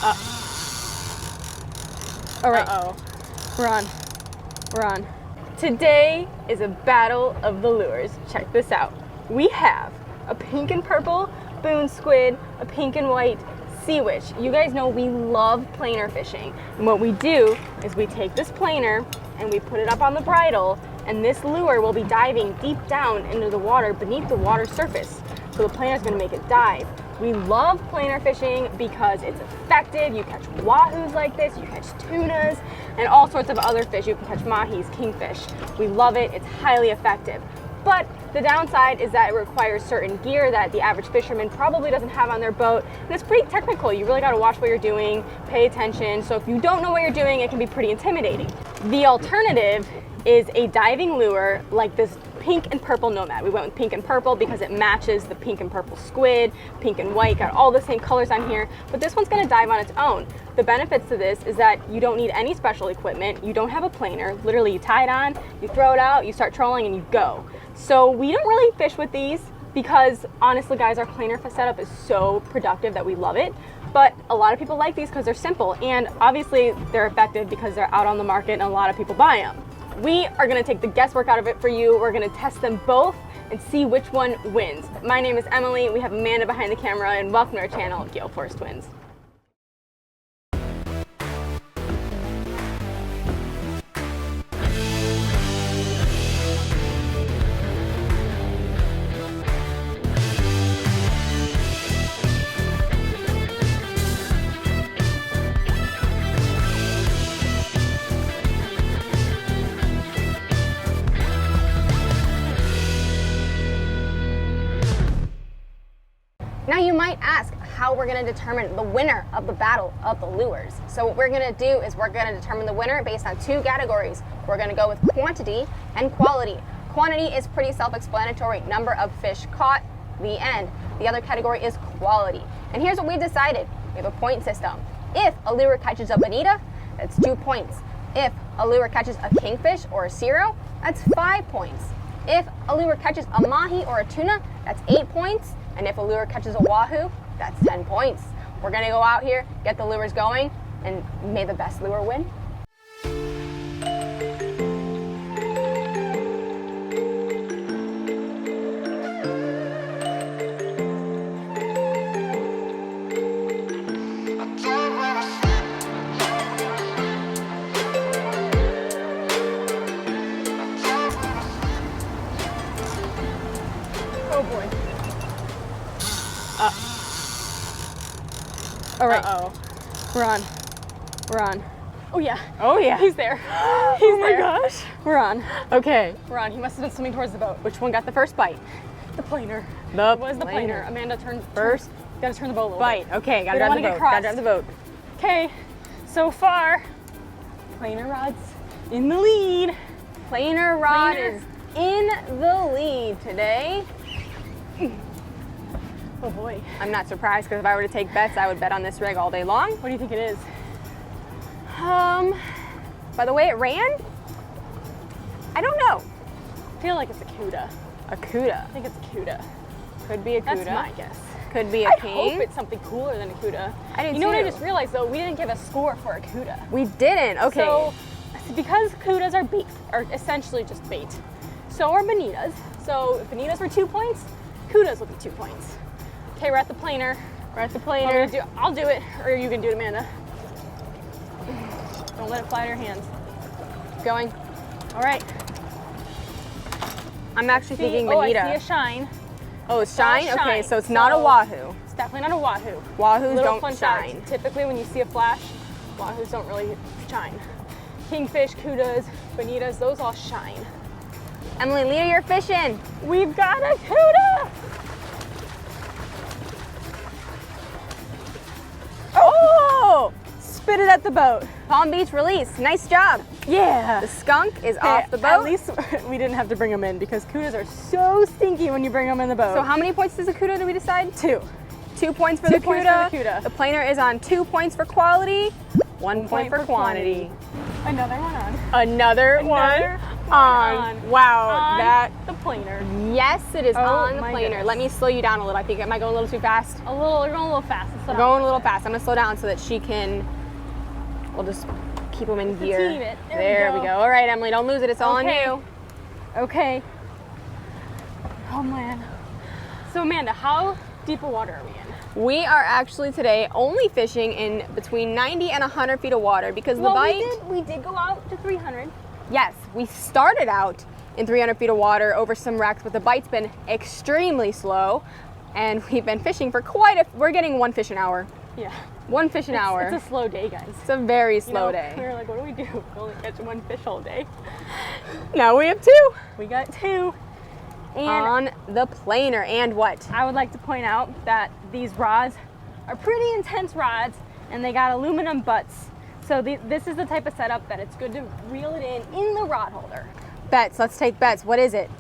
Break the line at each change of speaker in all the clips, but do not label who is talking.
All right.
Uh-oh.
We're on. We're on. Today is a battle of the lures. Check this out. We have a pink and purple boon squid, a pink and white sea witch. You guys know we love planer fishing. And what we do is we take this planer and we put it up on the bridle, and this lure will be diving deep down into the water beneath the water surface. So the planer is going to make it dive. We love planer fishing because it's effective. You catch wahoos like this, you catch tunas, and all sorts of other fish. You can catch mahis, kingfish. We love it. It's highly effective. But the downside is that it requires certain gear that the average fisherman probably doesn't have on their boat. And it's pretty technical. You really got to watch what you're doing, pay attention. So if you don't know what you're doing, it can be pretty intimidating. The alternative is a diving lure like this pink and purple Nomad. We went with pink and purple because it matches the pink and purple squid, pink and white, got all the same colors on here, but this one's gonna dive on its own. The benefits to this is that you don't need any special equipment, you don't have a planer, literally you tie it on, you throw it out, you start trolling and you go. So we don't really fish with these because honestly guys, our planer setup is so productive that we love it. But a lot of people like these because they're simple, and obviously they're effective because they're out on the market and a lot of people buy them. We are gonna take the guesswork out of it for you. We're gonna test them both and see which one wins. My name is Emily, we have Amanda behind the camera, and welcome to our channel, Gale Force Twins. Now you might ask how we're going to determine the winner of the battle of the lures. So what we're going to do is we're going to determine the winner based on two categories. We're going to go with quantity and quality. Quantity is pretty self-explanatory, number of fish caught, the end. The other category is quality. And here's what we decided. We have a point system. If a lure catches a bonita, that's 2 points. If a lure catches a kingfish or a cero, that's 5 points. If a lure catches a mahi or a tuna, that's 8 points. And if a lure catches a wahoo, that's 10 points. We're gonna go out here, get the lures going, and may the best lure win. Oh boy. All right.
Uh-oh.
We're on. We're on. Oh yeah.
Oh yeah.
He's there. He's
Oh my
there.
gosh.
We're on.
Okay.
We're on. He must have been swimming towards the boat. Which one got the first bite? The planer.
The
It was the planer. Amanda turned
First
Gotta turn the boat a little
bite.
bit.
Okay, gotta
We don't
drive
wanna
the
get
boat.
crossed.
Gotta drive the boat.
Okay. So far, planer rod's in the lead. Planer rod
Planer.
is in the lead today. Oh boy.
I'm not surprised because if I were to take bets, I would bet on this rig all day long.
What do you think it is?
By the way it ran, I don't know.
I feel like it's a cuda.
A cuda.
I think it's a cuda.
Could be a cuda.
That's my guess.
Could be a
I
king.
hope it's something cooler than a cuda.
I do
You know what I
too.
just realized though? We didn't give a score for a cuda.
We didn't. Okay.
So, because cudas are bait, are essentially just bait, so are bonitas. So if bonitas were 2 points, cudas will be 2 points. Okay, we're at the planer.
We're at the
What
planer.
I'm gonna do- I'll do it, or you can do it, Amanda. Don't let it fly in your hands.
Going.
All right.
I'm actually thinking
Oh, I
bonita.
see a shine.
Oh, it's shine?
Shine.
Okay, so it's not a
So-
wahoo.
It's definitely not a wahoo.
Wahoos
Little
don't
fun fact,
shine.
typically when you see a flash, wahoos don't really shine. Kingfish, cudas, bonitas, those all shine.
Emily, leader, you're fishing.
We've got a cuda!
Oh!
Spit it at the boat.
Palm Beach release. Nice job.
Yeah.
The skunk is
Hey,
off the boat.
At least we didn't have to bring them in because cudas are so stinky when you bring them in the boat.
So how many points does a cuda, did we decide?
2.
2 points for
2
the
points
cuda.
for the cuda.
The planer is on 2 points for quality, 1 point for quantity.
Another one on.
Another one.
Another on.
Wow,
On
that.
the planer.
Yes, it is
Oh
on the
my
planer.
goodness.
Let me slow you down a little. I think, am I going a little too fast?
You're going a little fast.
I'm going a little fast. I'm gonna slow down so that she can, we'll just keep them in
Just to
gear.
team it.
There we go. All right, Emily, don't lose it. It's all on
Okay.
you.
Okay. Oh man. So Amanda, how deep of water are we in?
We are actually today only fishing in between 90 and 100 feet of water because the bite.
we did go out to 300.
Yes, we started out in 300 feet of water over some wrecks, but the bite's been extremely slow, and we've been fishing for we're getting one fish an hour.
Yeah.
One fish an hour.
It's a slow day, guys.
It's a very slow day.
We were like, what do we do? We only catch one fish all day.
Now we have two
We got 2. And
on the planer. And what?
I would like to point out that these rods are pretty intense rods, and they got aluminum butts. So this is the type of setup that it's good to reel it in the rod holder.
Bets. Let's take bets. What is it?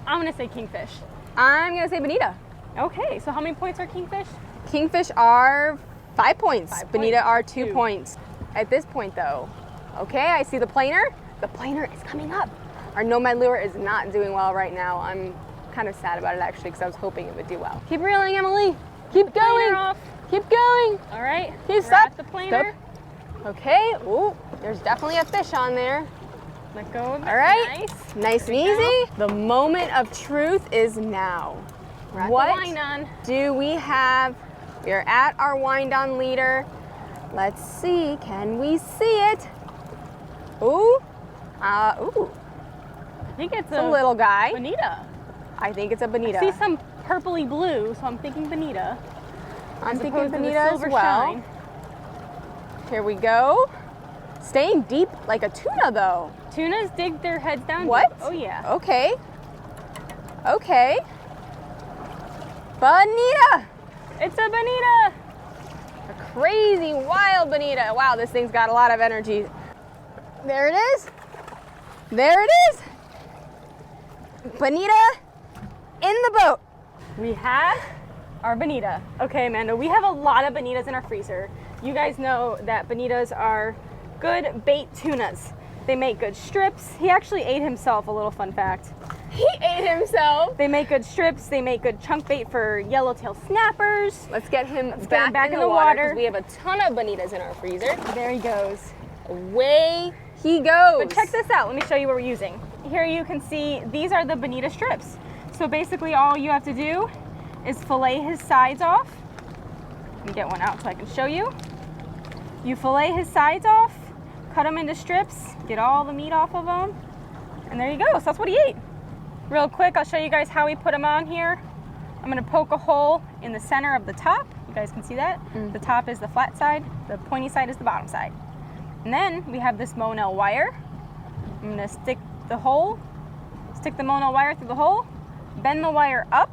I'm gonna say kingfish.
I'm gonna say bonita.
Okay, so how many points are kingfish?
Kingfish are 5 points.
5
Bonita
points.
are 2
2.
points. At this point though, okay, I see the planer. The planer is coming up. Our Nomad lure is not doing well right now. I'm kind of sad about it actually because I was hoping it would do well. Keep reeling, Emily. Keep going.
Planer off.
Keep going.
All right.
Okay,
we're
stop.
at the planer.
Stop. Okay. Ooh, there's definitely a fish on there.
Let go of it.
All right.
Nice.
Nice and
There we
easy. The moment of truth is now.
We're at
What
the line on.
do we have? We're at our wind on leader. Let's see. Can we see it? Ooh. Ooh.
I think it's
It's a little guy.
bonita.
I think it's a bonita.
I see some purpley blue, so I'm thinking bonita.
I'm
as
thinking
opposed to the
bonita as
silver
well.
shine.
Here we go. Staying deep like a tuna though.
Tunas dig their heads down.
What?
Deep. Oh yeah.
Okay. Okay. Bonita.
It's a bonita.
A crazy wild bonita. Wow, this thing's got a lot of energy. There it is. There it is. Bonita in the boat.
We have our bonita. Okay, Amanda, we have a lot of bonitas in our freezer. You guys know that bonitas are good bait tunas. They make good strips. He actually ate himself, a little fun fact.
He ate himself.
They make good strips. They make good chunk bait for yellowtail snappers.
Let's get him
get him
back in the water 'cause we have a ton of bonitas in our freezer.
There he goes.
Away he goes.
But check this out. Let me show you what we're using. Here you can see these are the bonita strips. So basically all you have to do is fillet his sides off. Let me get one out so I can show you. You fillet his sides off, cut them into strips, get all the meat off of them, and there you go. So that's what he ate. Real quick, I'll show you guys how we put them on here. I'm gonna poke a hole in the center of the top. You guys can see that. The top is the flat side, the pointy side is the bottom side. And then we have this Monel wire. I'm gonna stick the Monel wire through the hole, bend the wire up.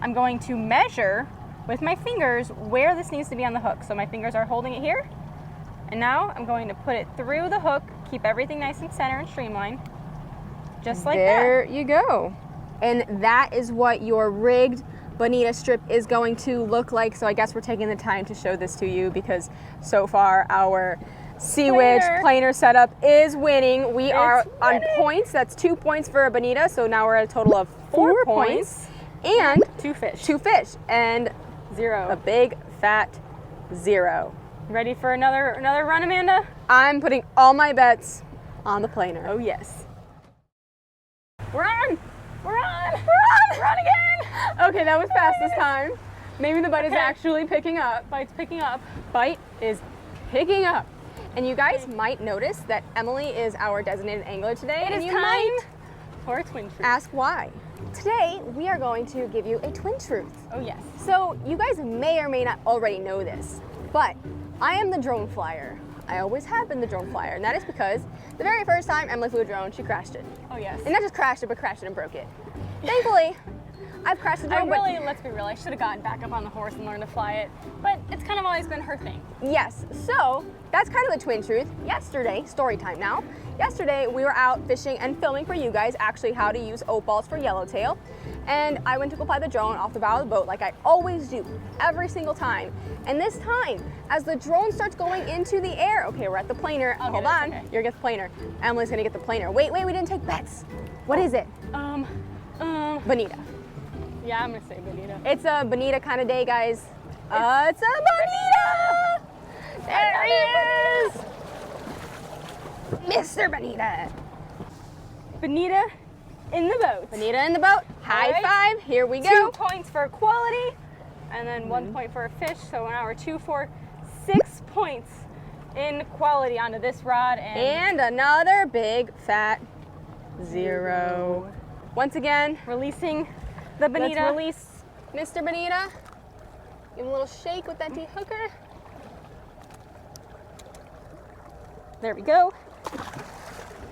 I'm going to measure with my fingers where this needs to be on the hook. So my fingers are holding it here. And now I'm going to put it through the hook, keep everything nice and center and streamlined. Just like
there you go. And that is what your rigged bonita strip is going to look like. So I guess we're taking the time to show this to you because so far our Sea Witch planer setup is winning. We are on points. That's 2 points for a bonita. So now we're at a total of 4 points. And
that. Two fish.
2 fish. And
0.
a big fat 0.
Ready for another run, Amanda?
I'm putting all my bets on the planer.
Oh yes. We're on! We're on!
We're on!
We're on again!
Okay, that was fast this time. Maybe the bite is actually picking up.
Bite's picking up.
Bite is picking up. And you guys might notice that Emily is our designated angler today.
It
and
is
you
time
might
for a twin truth.
ask why. Today, we are going to give you a twin truth.
Oh yes.
So you guys may or may not already know this, but I am the drone flyer. I always have been the drone flyer, and that is because the very first time Emily flew a drone, she crashed it.
Oh yes.
And not just crashed it, but crashed it and broke it. Thankfully, I've crashed the drone,
Let's be real, I should have gotten back up on the horse and learned to fly it, but it's kind of always been her thing.
yes, so that's kind of the twin truth. Yesterday, story time now. Yesterday, we were out fishing and filming for you guys actually how to use oat balls for yellowtail. and I went to go fly the drone off the bow of the boat like I always do, every single time. And this time, as the drone starts going into the air, okay, we're at the planer. Hold on,
okay.
you're gonna get the planer. Emily's gonna get the planer. Wait, we didn't take bets. What is it? Bonita.
Yeah, I'm gonna say Bonita.
It's a bonita kind of day, guys. It's a bonita! There he is! Mr. Bonita.
Bonita in the boat.
Bonita in the boat. High
right.
five. Here we
2
go.
points for quality, and then 1 point for a fish. So now we're 2, 4, 6 points in quality onto this rod.
And another big fat 0. Once again,
releasing the Bonita.
let's release Mr. Bonita. Give him a little shake with that D-hooker.
There we go.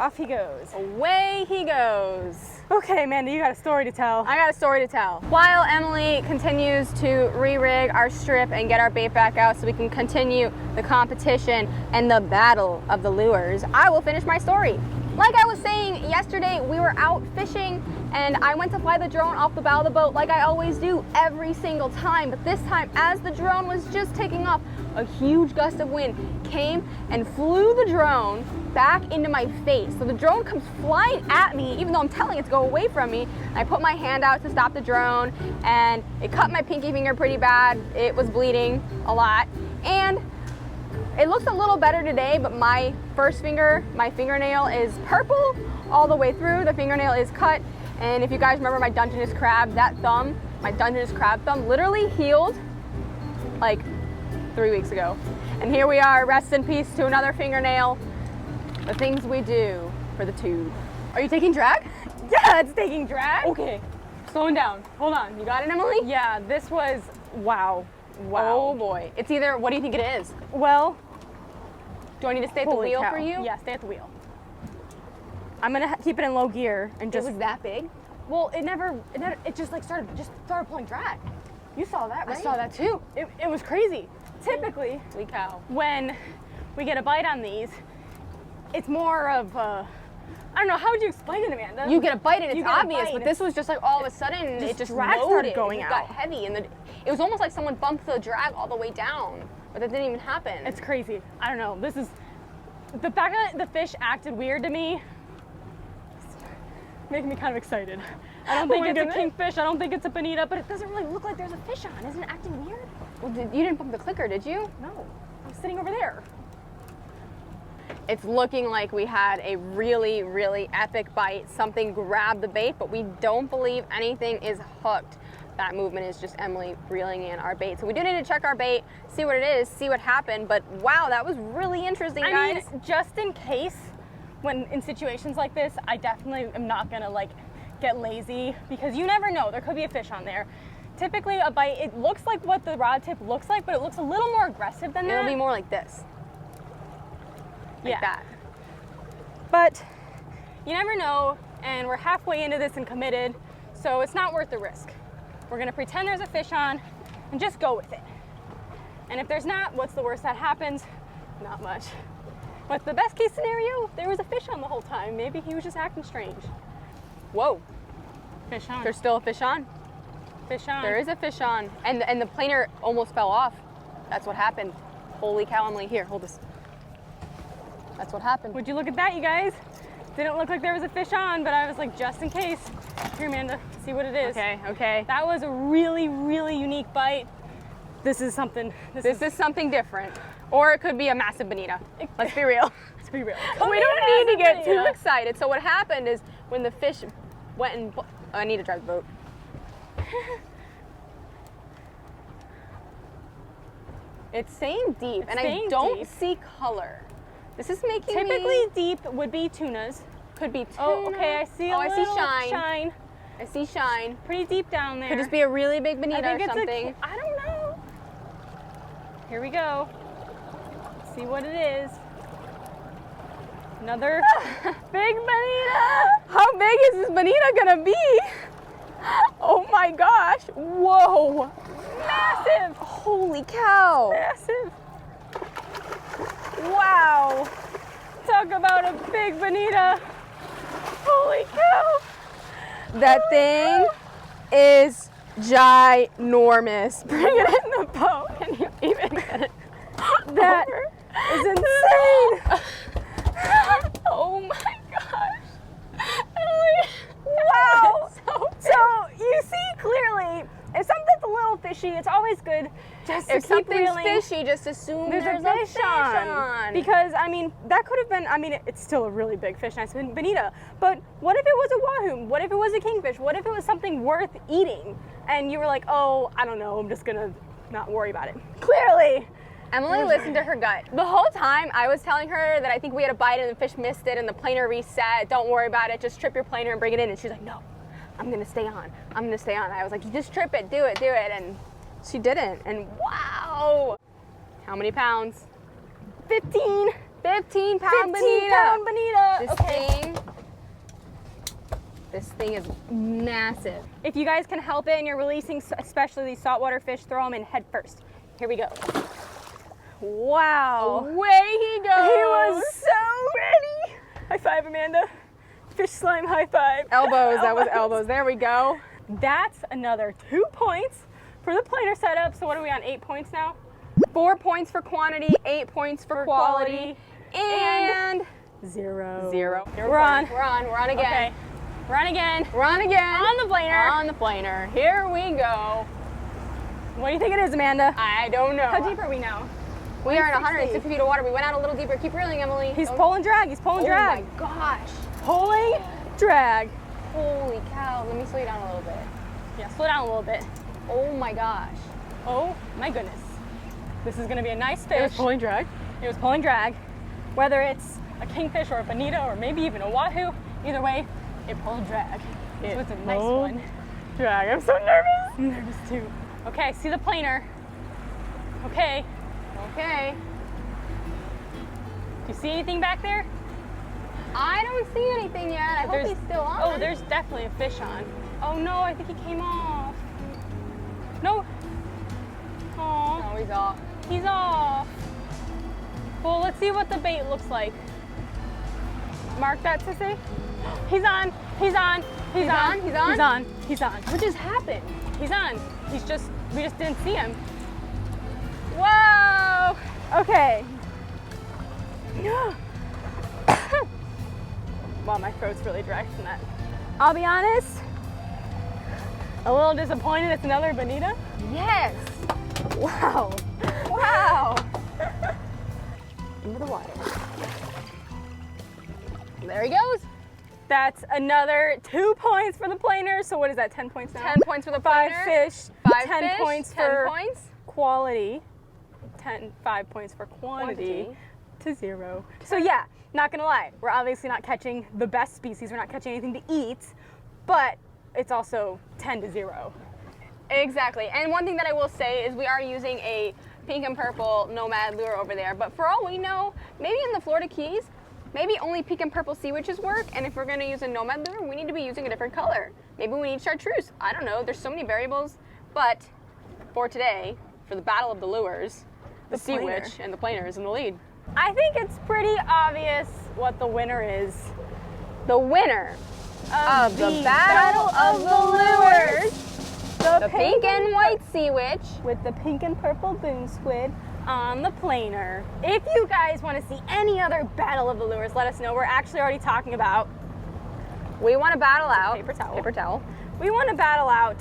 Off he goes.
Away he goes.
Okay, Amanda, you got a story to tell.
I got a story to tell. While Emily continues to re-rig our strip and get our bait back out so we can continue the competition and the battle of the lures, I will finish my story. Like I was saying yesterday, we were out fishing and I went to fly the drone off the bow of the boat like I always do every single time. But this time, as the drone was just taking off, a huge gust of wind came and flew the drone back into my face. So the drone comes flying at me, even though I'm telling it to go away from me. I put my hand out to stop the drone and it cut my pinky finger pretty bad. It was bleeding a lot. And it looks a little better today, but my first finger, my fingernail is purple all the way through. The fingernail is cut. And if you guys remember my Dungeness crab, that thumb, my Dungeness crab thumb literally healed like 3 weeks ago. And here we are, rest in peace to another fingernail. The things we do for the tube. Are you taking drag?
Yeah, it's taking drag.
Okay,
Slowing down. Hold on.
you got it, Emily?
Yeah, this was, wow.
Oh boy. It's either, what do you think it is?
Well,
Do I need to stay at the
holy
wheel
cow.
for you?
Yeah, stay at the wheel. I'm gonna keep it in low gear and
It
just,
was that big?
well, it just like started pulling drag. You saw that, right?
I saw that too.
It was crazy. Typically,
Holy cow.
when we get a bite on these, it's more of I don't know, how would you explain it, Amanda?
You get a bite and
You
it's
get a
obvious,
bite
but this was just like all of a sudden it just
drag
loaded.
started going
It got
out.
heavy and it was almost like someone bumped the drag all the way down, but that didn't even happen.
It's crazy. I don't know. This is the fact that the fish acted weird to me. It's making me kind of excited. I don't think
my
it's
goodness.
a kingfish. I don't think it's a bonita, but it doesn't really look like there's a fish on. Isn't it acting weird?
Well, you didn't bump the clicker, did you?
No, I'm sitting over there.
It's looking like we had a really, really epic bite. Something grabbed the bait, but we don't believe anything is hooked. That movement is just Emily reeling in our bait. So we do need to check our bait, see what it is, see what happened. But wow, that was really interesting, guys.
I mean, just in case, when in situations like this, I definitely am not gonna like get lazy because you never know. There could be a fish on there. Typically, a bite, it looks like what the rod tip looks like, but it looks a little more aggressive than that.
It'll be more like this. Like that.
But you never know, and we're halfway into this and committed, so it's not worth the risk. We're gonna pretend there's a fish on and just go with it. And if there's not, what's the worst that happens? Not much. What's the best case scenario? There was a fish on the whole time. Maybe he was just acting strange.
Whoa,
Fish on.
there's still a fish on.
fish on.
There is a fish on, and the planer almost fell off. That's what happened. Holy cow, Emily, here, hold this. That's what happened.
Would you look at that, you guys? Didn't look like there was a fish on, but I was like, just in case. Here, Amanda, see what it is.
Okay.
That was a really, really unique bite. This is something.
This is something different. Or it could be a massive bonita. Let's be real.
Let's be real.
We don't need to get too excited. So what happened is when the fish went and... I need to drive the boat. It's staying deep, and I
staying
don't
deep.
see color. This is making
Typically
me...
deep would be tunas.
Could be tuna.
Oh, okay, I see a
I see
little
shine. I see shine.
Pretty deep down there.
Could just be a really big bonita
I think
or
it's
something.
I don't know. Here we go. Let's see what it is. Another big bonita.
How big is this bonita gonna be? Oh my gosh. Whoa.
Massive.
Holy cow.
Massive. Wow. Talk about a big bonita. Holy cow.
That thing is ginormous. Bring it in the boat. Can you even get it? That is insane.
Oh my gosh. Emily.
Wow.
So
So you see clearly, if something's a little fishy, it's always good just to
if
keep
something's
reeling.
fishy, just assume
There's
there's
a fish on. Because, I mean, that could have been, I mean, it's still a really big fish, and it's been bonita. But what if it was a wahoo? What if it was a kingfish? What if it was something worth eating? And you were like, oh, I don't know, I'm just gonna not worry about it. Clearly.
Emily listened to her gut. The whole time I was telling her that I think we had a bite and the fish missed it and the planer reset. Don't worry about it. Just trip your planer and bring it in. And she's like, no, I'm going to stay on. I'm going to stay on. I was like, you just trip it. Do it. Do it. And she didn't. And wow. How many pounds?
15.
15 pound
15
bonita.
pound bonita.
This thing is massive.
If you guys can help it and you're releasing, especially these saltwater fish, throw them in head first. Here we go. Wow.
Away he goes.
He was so ready. High five, Amanda. Fish slime high five.
Elbows. That was elbows. There we go.
That's another 2 points for the planer setup. So what are we on, 8 points now?
4 points for quantity, 8 points for quality, and
0.
0.
We're on.
We're on. We're on again.
Okay. We're on again.
We're on again.
On the planer.
On the planer. Here we go.
What do you think it is, Amanda?
I don't know.
How deep are we now?
We are in
160.
160 feet of water. We went out a little deeper. Keep reeling, Emily.
He's pulling drag. He's pulling drag.
Oh my gosh.
Pulling drag.
Holy cow. Let me slow you down a little bit.
Yeah, slow down a little bit.
Oh my gosh.
Oh my goodness. This is going to be a nice fish.
It was pulling drag.
It was pulling drag. Whether it's a kingfish or a bonita or maybe even a wahoo, either way, it pulled drag. So it's a nice one.
Drag. I'm so nervous.
I'm nervous too. Okay, see the planer. Okay.
Okay.
Do you see anything back there?
I don't see anything yet. I hope he's still on.
Oh, there's definitely a fish on. Oh no, I think he came off. No. Oh,
No, he's off.
he's off. Well, let's see what the bait looks like. Mark that, Sissy. He's on. He's on. He's on.
He's on?
He's on. He's on.
What just happened?
He's on. We just didn't see him. Whoa. Okay. Wow, my throat's really dry from that. I'll be honest, a little disappointed it's another bonita.
Yes.
Wow.
Wow. Into the water. There he goes.
That's another 2 points for the planer. So what is that, 10 points now?
10 points for the
5
planer.
fish,
5
10
fish,
points
10
for
points.
quality, 5 points for quantity. To 0. So yeah, not gonna lie, we're obviously not catching the best species. We're not catching anything to eat, but it's also 10 to 0.
Exactly. And one thing that I will say is we are using a pink and purple Nomad lure over there. But for all we know, maybe in the Florida Keys, maybe only pink and purple sea witches work. And if we're going to use a Nomad lure, we need to be using a different color. Maybe we need chartreuse. I don't know. There's so many variables. But for today, for the battle of the lures, the sea
planer.
witch and the planer is in the lead.
I think it's pretty obvious what the winner is.
The winner
Of
the battle of the lures, the pink and white sea witch.
with the pink and purple boon squid on the planer. If you guys want to see any other battle of the lures, let us know. We're actually already talking about.
We want to battle out
Paper towel.
Paper towel.
We want to battle out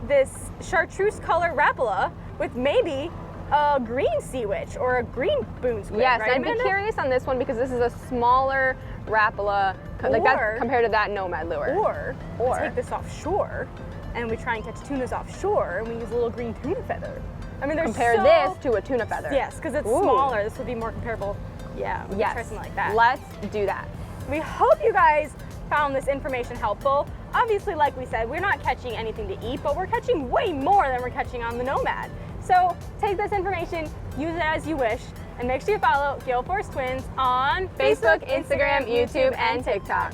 this chartreuse color Rapala with maybe a green sea witch or a green boon squid.
Yes,
right,
I'd be
Amanda?
curious on this one because this is a smaller Rapala, like that compared to that Nomad lure.
Or we
Or-
take this offshore and we try and catch tunas offshore and we use a little green tuna feather. I mean, there's
Compare
so...
this to a tuna feather.
Yes, because it's
Ooh.
smaller. This would be more comparable. Yeah, we
Yes.
could try something like that.
Let's do that.
We hope you guys found this information helpful. Obviously, like we said, we're not catching anything to eat, but we're catching way more than we're catching on the Nomad. So take this information, use it as you wish, and make sure you follow Gale Force Twins on
Facebook, Instagram, YouTube, and TikTok.